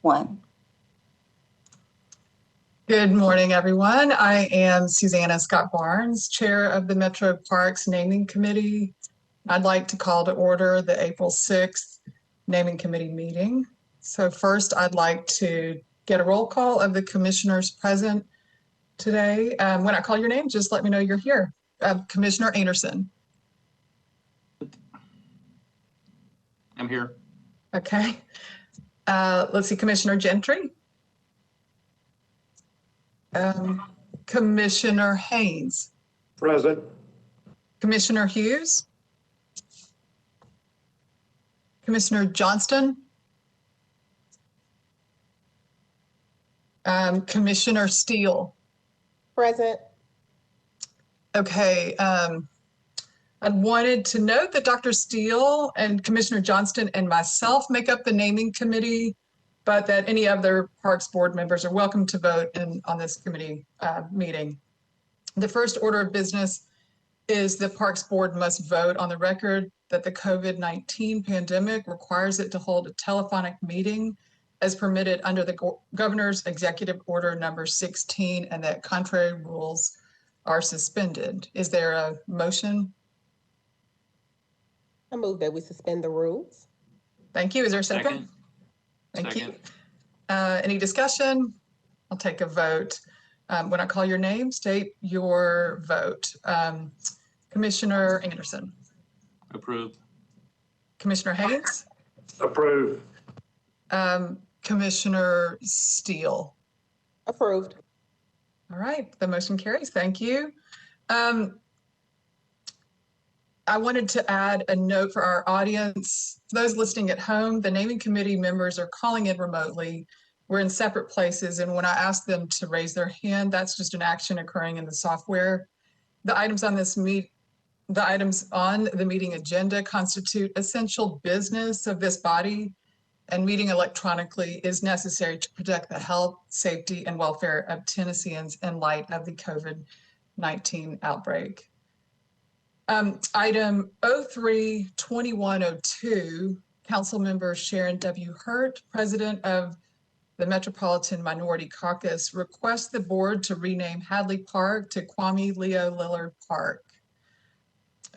1. Good morning, everyone. I am Susanna Scott Barnes, Chair of the Metro Parks Naming Committee. I'd like to call to order the April 6th Naming Committee meeting. So first, I'd like to get a roll call of the commissioners present today. When I call your name, just let me know you're here. Commissioner Anderson. I'm here. Okay. Let's see, Commissioner Gentry. Commissioner Haynes. Present. Commissioner Hughes. Commissioner Johnston. Commissioner Steele. Present. Okay. I wanted to note that Dr. Steele and Commissioner Johnston and myself make up the naming committee, but that any other Parks Board members are welcome to vote on this committee meeting. The first order of business is the Parks Board must vote on the record that the COVID-19 pandemic requires it to hold a telephonic meeting as permitted under the Governor's Executive Order number 16, and that contrary rules are suspended. Is there a motion? I move that we suspend the rules. Thank you. Is there a second? Thank you. Any discussion? I'll take a vote. When I call your name, state your vote. Commissioner Anderson. Approved. Commissioner Haynes. Approved. Commissioner Steele. Approved. All right, the motion carries. Thank you. I wanted to add a note for our audience. For those listening at home, the naming committee members are calling in remotely. We're in separate places, and when I ask them to raise their hand, that's just an action occurring in the software. The items on the meeting agenda constitute essential business of this body, and meeting electronically is necessary to protect the health, safety, and welfare of Tennesseans in light of the COVID-19 outbreak. Item 03-2102, Councilmember Sharon W. Hurt, President of the Metropolitan Minority Caucus, requests the board to rename Hadley Park to Kwame Leo Lillard Park.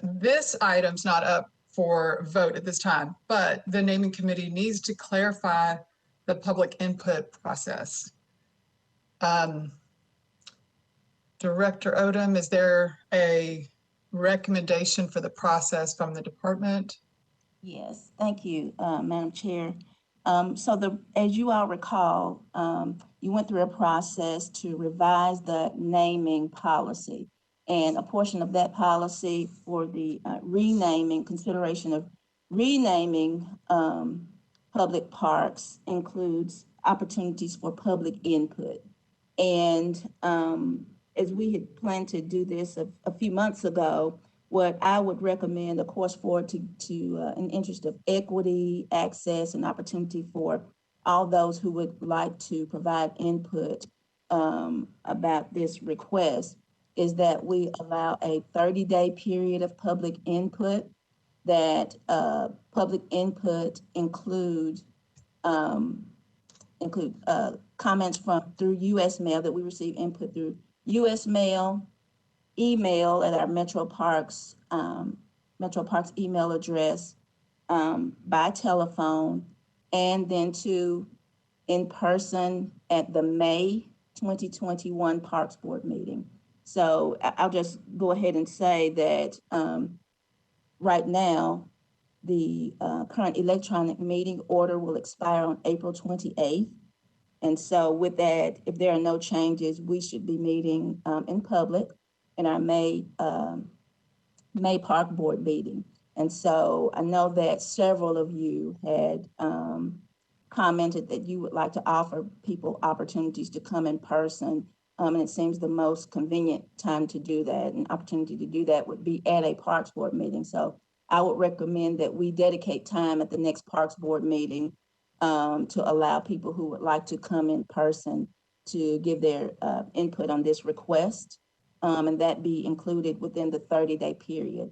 This item's not up for vote at this time, but the naming committee needs to clarify the public input process. Director Odom, is there a recommendation for the process from the department? Yes, thank you, Madam Chair. As you all recall, you went through a process to revise the naming policy, and a portion of that policy for the consideration of renaming public parks includes opportunities for public input. And as we had planned to do this a few months ago, what I would recommend, of course, in the interest of equity, access, and opportunity for all those who would like to provide input about this request, is that we allow a 30-day period of public input. That public input include comments through U.S. mail, that we receive input through U.S. mail, email at our Metro Parks email address, by telephone, and then in person at the May 2021 Parks Board meeting. So I'll just go ahead and say that right now, the current electronic meeting order will expire on April 28th. And so with that, if there are no changes, we should be meeting in public in our May Park Board meeting. And so I know that several of you had commented that you would like to offer people opportunities to come in person. And it seems the most convenient time to do that and opportunity to do that would be at a Parks Board meeting. So I would recommend that we dedicate time at the next Parks Board meeting to allow people who would like to come in person to give their input on this request, and that be included within the 30-day period.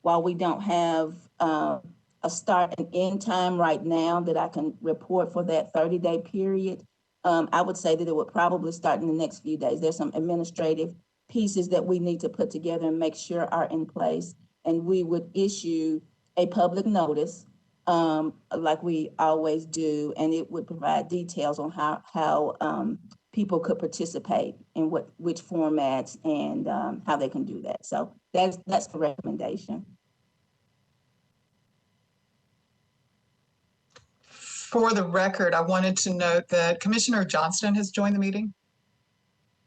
While we don't have a a start and end time right now that I can report for that 30-day period. I would say that it would probably start in the next few days. There's some administrative pieces that we need to put together and make sure are in place. And we would issue a public notice, like we always do, and it would provide details on how people could participate in which formats and how they can do that. So that's the recommendation. For the record, I wanted to note that Commissioner Johnston has joined the meeting.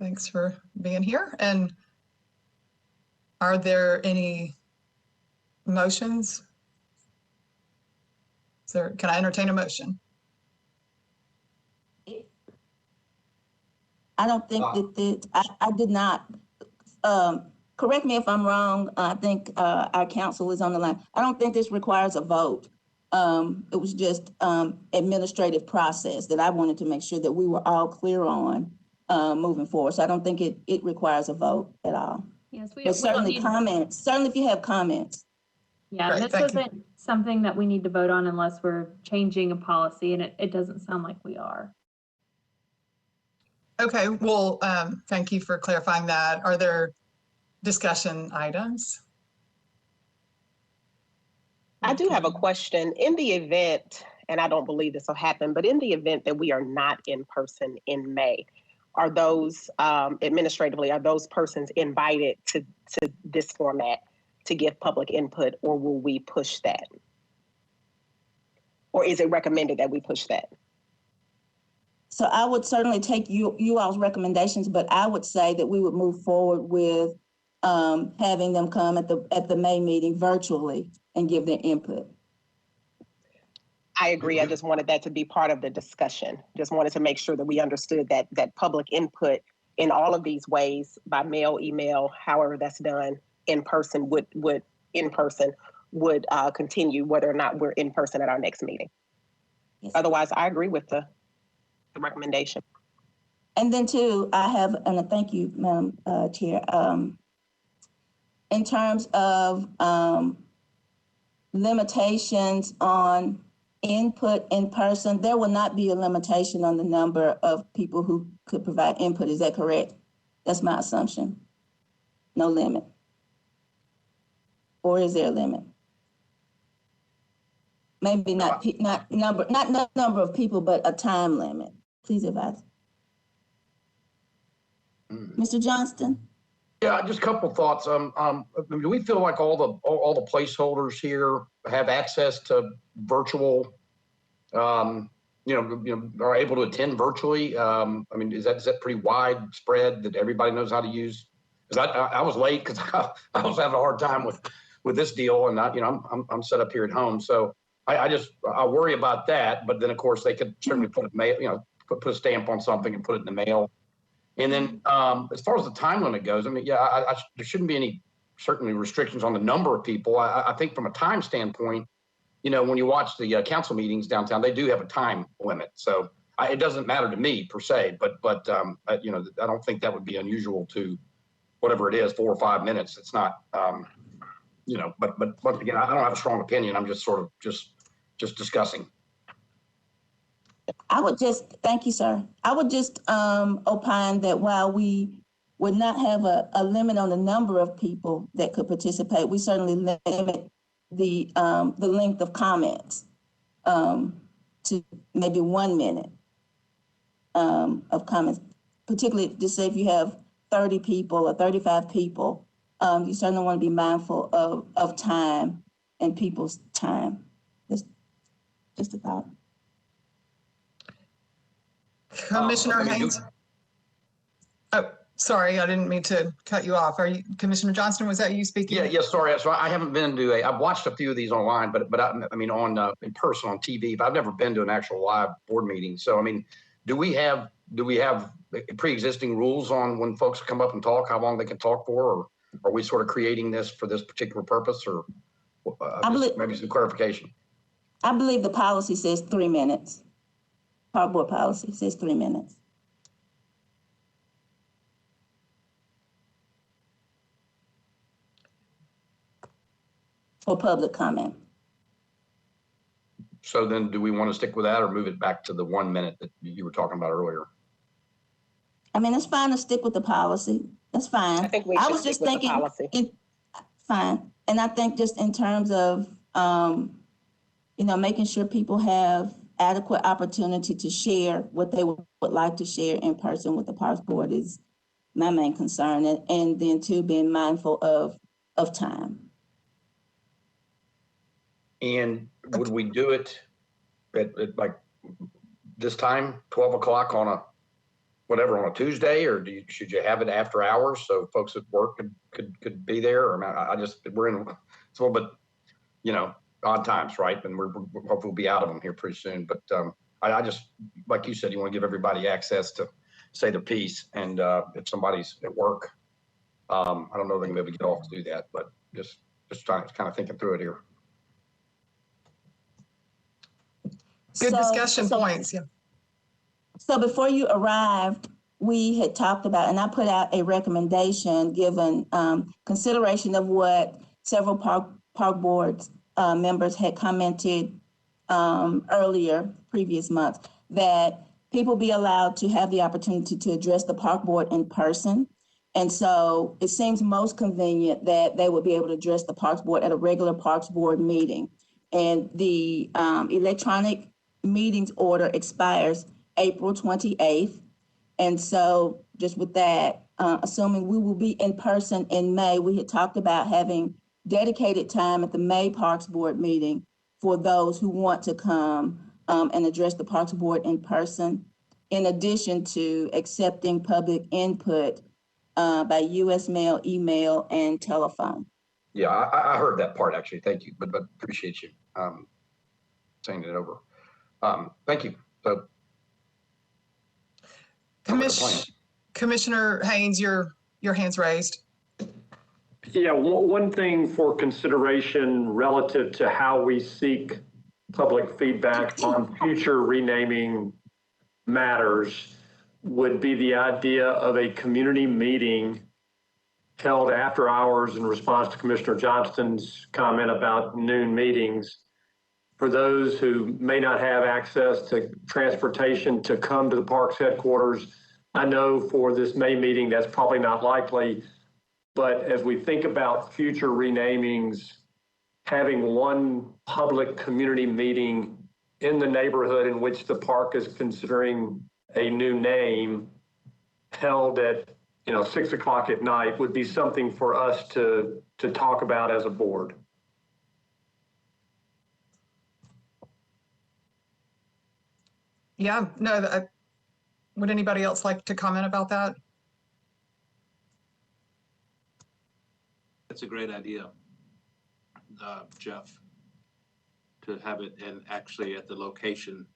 Thanks for being here. And are there any motions? Can I entertain a motion? I don't think I did not, correct me if I'm wrong, I think our counsel is on the line. I don't think this requires a vote. It was just administrative process that I wanted to make sure that we were all clear on moving forward. So I don't think it requires a vote at all. Yes, we But don't certainly need, comments, certainly if you have comments. yeah, Great, this thank you. isn't something that we need to vote on unless we're changing a policy, and it doesn't sound like we are. Okay, well, thank you for clarifying that. Are there discussion items? I do have a question. In the event, and I don't believe this will happen, but in the event that we are not in person in May, are those administratively, are those persons invited to this format to give public input, or will we push that? Or is it recommended that we push that? So I would certainly take you all's recommendations, but I would say that we would move forward with having them come at the May meeting virtually and give their input. I agree. I just wanted that to be part of the discussion. Just wanted to make sure that we understood that public input in all of these ways, by mail, email, however that's done, in person would continue whether or not we're in person at our next meeting. Yes. Otherwise, I agree with the recommendation. And then too, and thank you, Madam Chair, in terms of limitations on input in person, there will not be a limitation on the number of people who could provide input. Is that correct? That's my assumption. No limit. Or is there a limit? Maybe not number of people, but a time limit. Please advise. Mr. Johnston? Yeah, just a couple thoughts. Do we feel like all the placeholders here have access to virtual, are able to attend virtually? Is that pretty widespread that everybody knows how to use? Because I was late because I was having a hard time with this deal, and I'm set up here at home, so I worry about that. But then of course they could certainly put a stamp on something and put it in the mail. And then as far as the time limit goes, there shouldn't be any certainly restrictions on the number of people. I think from a time standpoint, when you watch the council meetings downtown, they do have a time limit. So it doesn't matter to me per se, but I don't think that would be unusual to whatever it is, 4 or 5 minutes. It's not, but once again, I don't have a strong opinion. I'm just sort of just discussing. Thank you, sir. I would just opine that while we would not have a limit on the number of people that could participate, we certainly limit the length of comments to maybe 1 minute of comments, particularly just say if you have 30 people or 35 people, you certainly want to be mindful of time and people's time. Just a thought. Commissioner Haynes? Oh, sorry, I didn't mean to cut you off. Commissioner Johnston, was that you speaking? Yeah, sorry. So I haven't been to I've watched a few of these online, but on in person on TV, but I've never been to an actual live board meeting. So, do we have pre-existing rules on when folks come up and talk, how long they can talk for, or are we sort of creating this for this particular purpose, or maybe some clarification? I believe the policy says 3 minutes. Our board policy says 3 minutes. For public comment. So then do we want to stick with that or move it back to the 1 minute that you were talking about earlier? I mean, it's fine to stick with the policy. That's fine. I think we I should was stick just with the thinking, policy. fine. And I think just in terms of, making sure people have adequate opportunity to share what they would like to share in person with the Parks Board is my main concern. And then too, being mindful of time. And would we do it at like this time, 12 o'clock on a Tuesday, or should you have it after hours so folks at work could be there? Or we're in it's a little bit, odd times, right? And we're hopefully we'll be out of them here pretty soon. But I just, like you said, you want to give everybody access to say their piece. And if somebody's at work, I don't know if they're gonna be able to get off to do that, but just trying to kind of thinking through it here. Good So- discussion so- points. Yeah. So before you arrived, we had talked about, and I put out a recommendation given consideration of what several park boards members had commented earlier, previous months, that people be allowed to have the opportunity to address the park board in person. And so it seems most convenient that they would be able to address the Parks Board at a regular Parks Board meeting. And the electronic meetings order expires April 28th. And so just with that, assuming we will be in person in May, we had talked about having dedicated time at the May Parks Board meeting for those who want to come and address the Parks Board in person, in addition to accepting public input by US mail, email, and telephone. Yeah, I heard that part actually. Thank you, but appreciate you saying it over. Thank you. So, Commissioner Haynes, your hand's raised. Yeah, one thing for consideration relative to how we seek public feedback on future renaming matters would be the idea of a community meeting held after hours in response to Commissioner Johnston's comment about noon meetings. For those who may not have access to transportation to come to the parks headquarters, I know for this May meeting, that's probably not likely. But as we think about future renamings, having one public community meeting in the neighborhood in which the park is considering a new name held at 6 o'clock at night would be something for us to talk about as a board. Yeah, no, would anybody else like to comment about that? That's a great idea, Jeff, to have it and actually at the location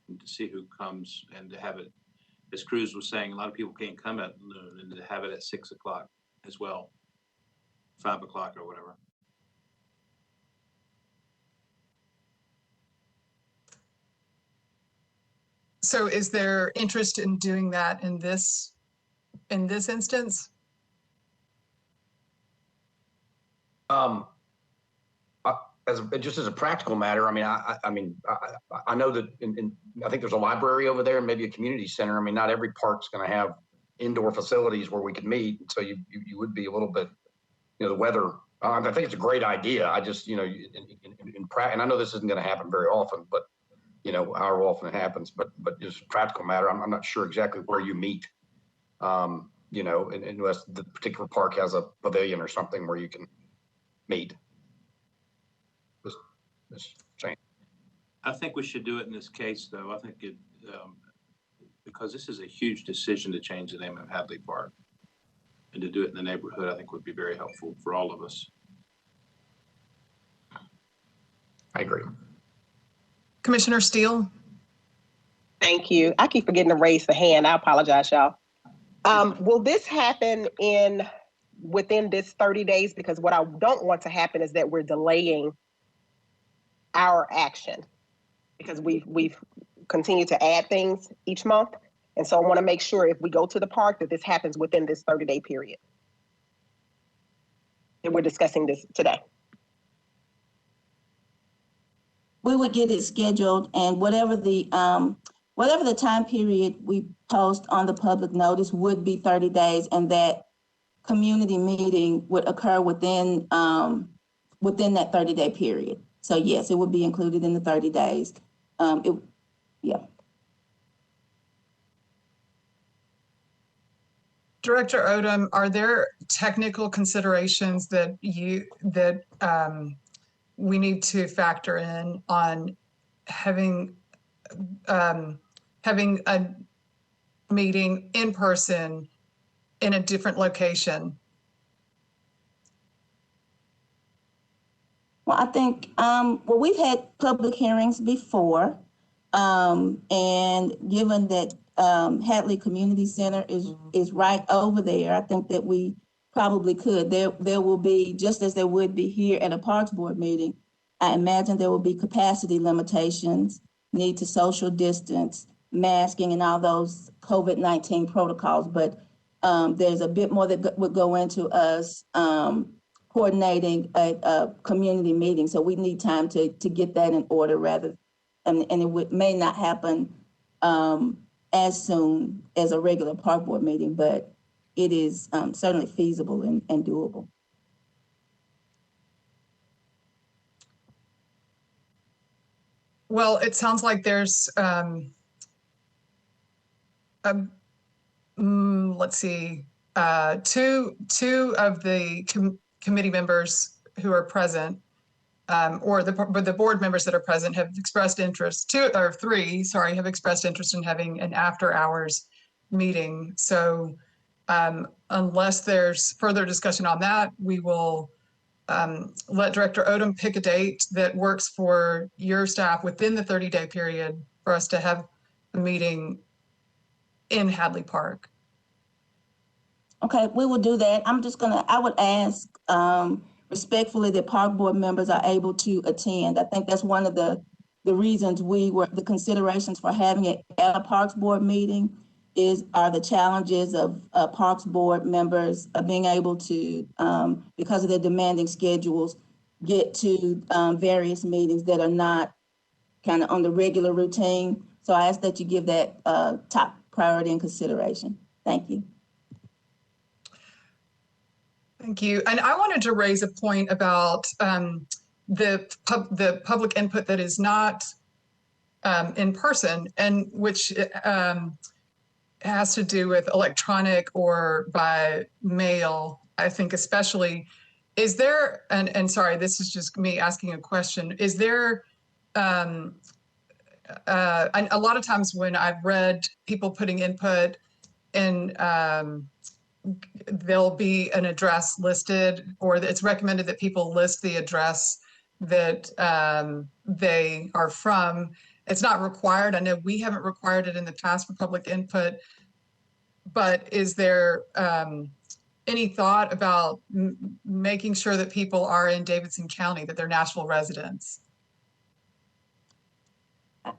and to see who comes and to have it, as Cruz was saying, a lot of people can't come at noon, and to have it at 6 o'clock as well, 5 o'clock or whatever. So is there interest in doing that in this instance? Just as a practical matter, I know that I think there's a library over there and maybe a community center. I mean, not every park's going to have indoor facilities where we can meet. So you would be a little bit, the weather. I think it's a great idea. I just, and I know this isn't going to happen very often, but however often it happens, but just a practical matter, I'm not sure exactly where you meet. Unless the particular park has a pavilion or something where you can meet. Just saying. I think we should do it in this case, though. I think it, because this is a huge decision to change the name of Hadley Park. And to do it in the neighborhood, I think would be very helpful for all of us. I agree. Commissioner Steele? Thank you. I keep forgetting to raise the hand. I apologize, y'all. Will this happen within this 30 days? Because what I don't want to happen is that we're delaying our action, because we've continued to add things each month. And so I want to make sure if we go to the park that this happens within this 30-day period. And we're discussing this today. we would get it scheduled, and whatever the time period we post on the public notice would be 30 days, and that community meeting would occur within that 30-day period. So yes, it would be included in the 30 days. Yeah. Director Odom, are there technical considerations that we need to factor in on having a meeting in person in a different location? Well, I think, we've had public hearings before, and given that Hadley Community Center is right over there, I think that we probably could. There will be, just as there would be here at a Parks Board meeting, I imagine there will be capacity limitations, need to social distance, masking, and all those COVID-19 protocols. But there's a bit more that would go into us coordinating a community meeting. So we need time to get that in order and it may not happen as soon as a regular Park Board meeting, but it is certainly feasible and doable. Well, it sounds like there's, let's see, two of the committee members who are present, or the board members that are present have expressed interest. Three have expressed interest in having an after-hours meeting. So unless there's further discussion on that, we will let Director Odom pick a date that works for your staff within the 30-day period for us to have a meeting in Hadley Park. Okay, we will do that. I would ask respectfully that Park Board members are able to attend. I think that's one of the reasons the considerations for having it at a Parks Board meeting are the challenges of Parks Board members being able to, because of their demanding schedules, get to various meetings that are not kind of on the regular routine. So I ask that you give that top priority and consideration. Thank you. Thank you. And I wanted to raise a point about the public input that is not in person, and which has to do with electronic or by mail. I think especially, is there, and sorry, this is just me asking a question, is there, a lot of times when I've read people putting input in, there'll be an address listed, or it's recommended that people list the address that they are from. It's not required. I know we haven't required it in the past for public input, but is there any thought about making sure that people are in Davidson County, that they're Nashville residents?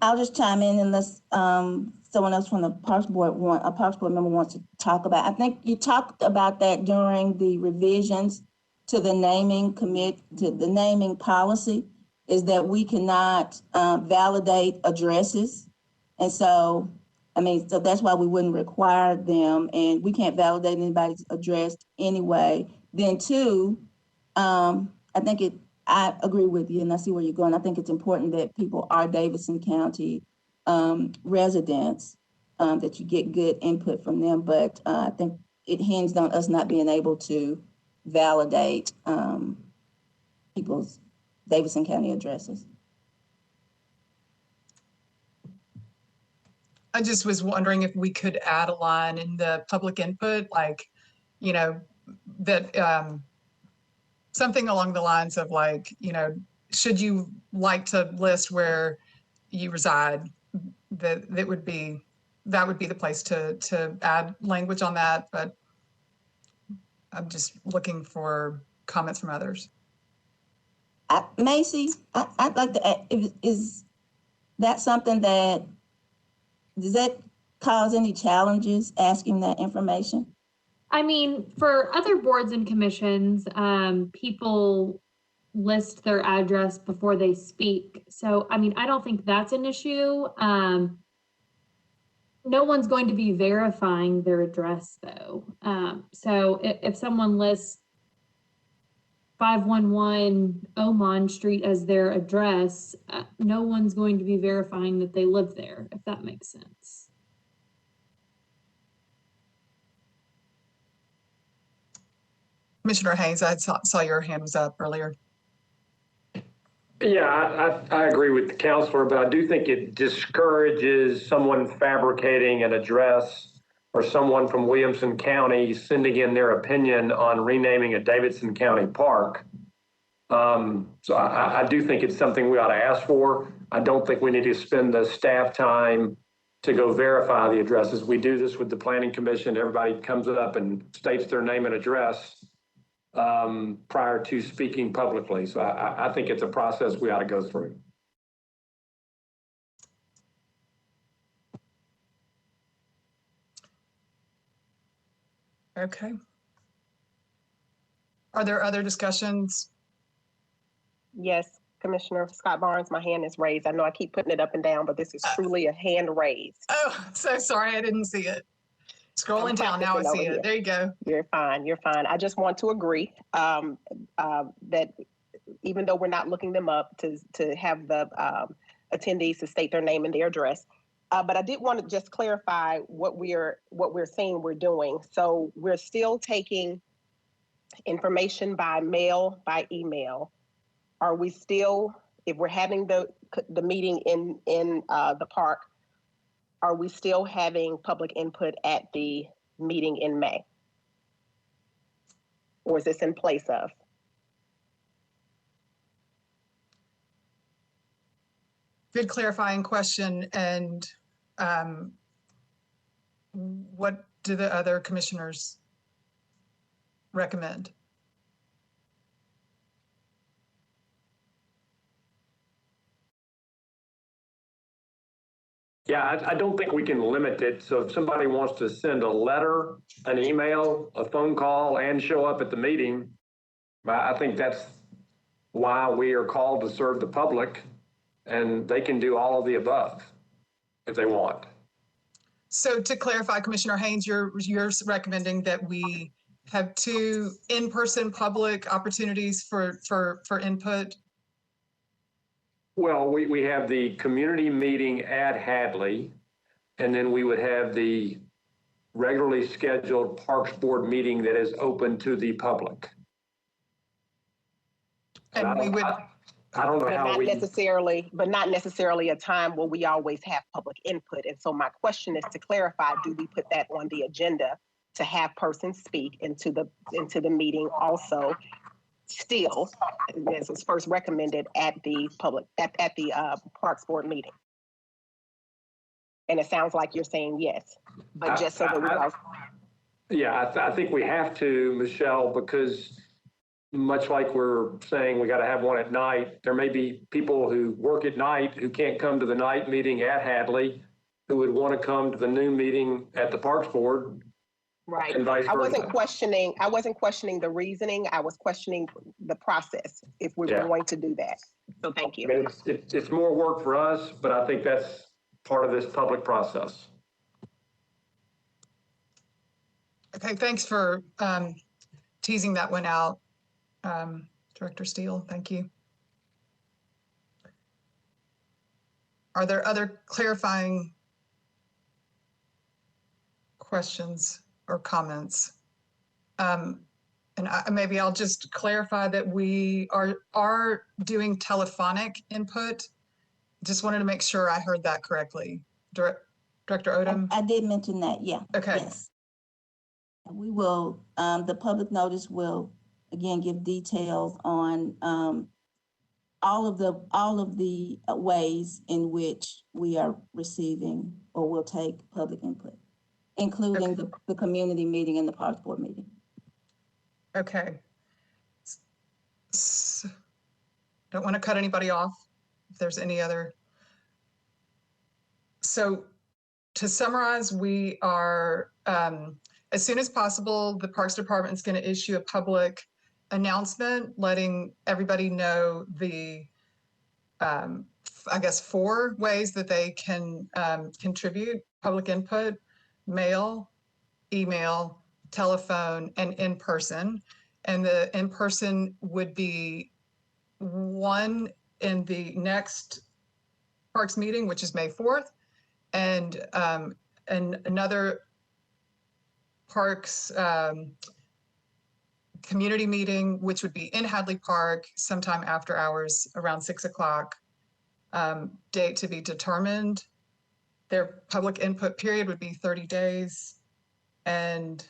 I'll just chime in unless someone else from the Parks Board a Parks Board member wants to talk about. I think you talked about that during the revisions to the naming policy, is that we cannot validate addresses. And so, so that's why we wouldn't require them, and we can't validate anybody's address anyway. Then two, I agree with you, and I see where you're going. I think it's important that people are Davidson County residents, that you get good input from them. But I think it hinged on us not being able to validate people's Davidson County addresses. I just was wondering if we could add a line in the public input, like, that something along the lines of like, should you like to list where you reside, that would be the place to add language on that. But I'm just looking for comments from others. Macy, I'd like to add, is that something does that cause any challenges asking that information? I mean, for other boards and commissions, people list their address before they speak. So, I mean, I don't think that's an issue. No one's going to be verifying their address though. So if someone lists 511 Oman Street as their address, no one's going to be verifying that they live there, if that makes sense. Commissioner Haynes, I saw your hand was up earlier. Yeah, I agree with the counselor, but I do think it discourages someone fabricating an address or someone from Williamson County sending in their opinion on renaming a Davidson County park. So I do think it's something we ought to ask for. I don't think we need to spend the staff time to go verify the addresses. We do this with the Planning Commission. Everybody comes up and states their name and address prior to speaking publicly. So I think it's a process we ought to go through. Okay. Are there other discussions? Yes, Commissioner Scott Barnes, my hand is raised. I know I keep putting it up and down, but this is truly a hand raised. Oh, so sorry, I didn't see it. Scrolling down, now I see it. There you go. You're fine, you're fine. I just want to agree that even though we're not looking them up to have the attendees to state their name and their address, but I did want to just clarify what we're saying we're doing. So we're still taking information by mail, by email. Are we still, if we're having the meeting in the park, are we still having public input at the meeting in May? Or is this in place of? Good clarifying question. And what do the other commissioners recommend? Yeah, I don't think we can limit it. So if somebody wants to send a letter, an email, a phone call, and show up at the meeting, I think that's why we are called to serve the public, and they can do all of the above if they want. So to clarify, Commissioner Haynes, you're recommending that we have 2 in-person public opportunities for input? Well, we have the community meeting at Hadley, and then we would have the regularly scheduled Parks Board meeting that is open to the public. And we would, I don't know But how not we, necessarily, but not necessarily a time where we always have public input. And so my question is to clarify, do we put that on the agenda to have persons speak into the meeting also? Still, as was first recommended at the Parks Board meeting. And it sounds like you're saying yes, but just so that we all. yeah, I think we have to, Michelle, because much like we're saying we got to have one at night, there may be people who work at night who can't come to the night meeting at Hadley, who would want to come to the noon meeting at the Parks Board. Right. And vice I wasn't versa. questioning the reasoning. I was questioning the process if we're going to do that. So thank you. I mean, it's more work for us, but I think that's part of this public process. okay, thanks for teasing that one out, Director Steele, thank you. Are there other clarifying questions or comments? And maybe I'll just clarify that we are doing telephonic input. Just wanted to make sure I heard that correctly. Director Odom? I did mention that, yeah. Okay. Yes. We will, the public notice will, again, give details on all of the ways in which we are receiving or will take public input, including the community meeting and the Parks Board meeting. Okay. Don't want to cut anybody off if there's any other. So to summarize, we are, as soon as possible, the Parks Department is going to issue a public announcement letting everybody know the, I guess, 4 ways that they can contribute public input: mail, email, telephone, and in person. And the in person would be one in the next Parks meeting, which is May 4th, and another Parks community meeting, which would be in Hadley Park sometime after hours around 6 o'clock. Date to be determined. Their public input period would be 30 days. And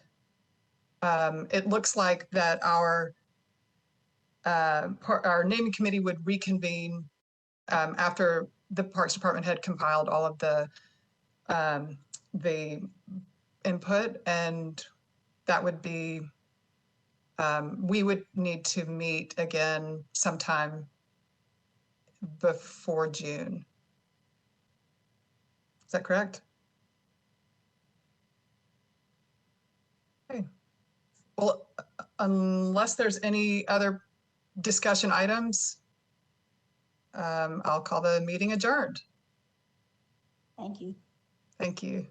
it looks like that our naming committee would reconvene after the Parks Department had compiled all of the input, and that would be, we would need to meet again sometime before June. Is that correct? Okay. Well, unless there's any other discussion items, I'll call the meeting adjourned. Thank you. Thank you.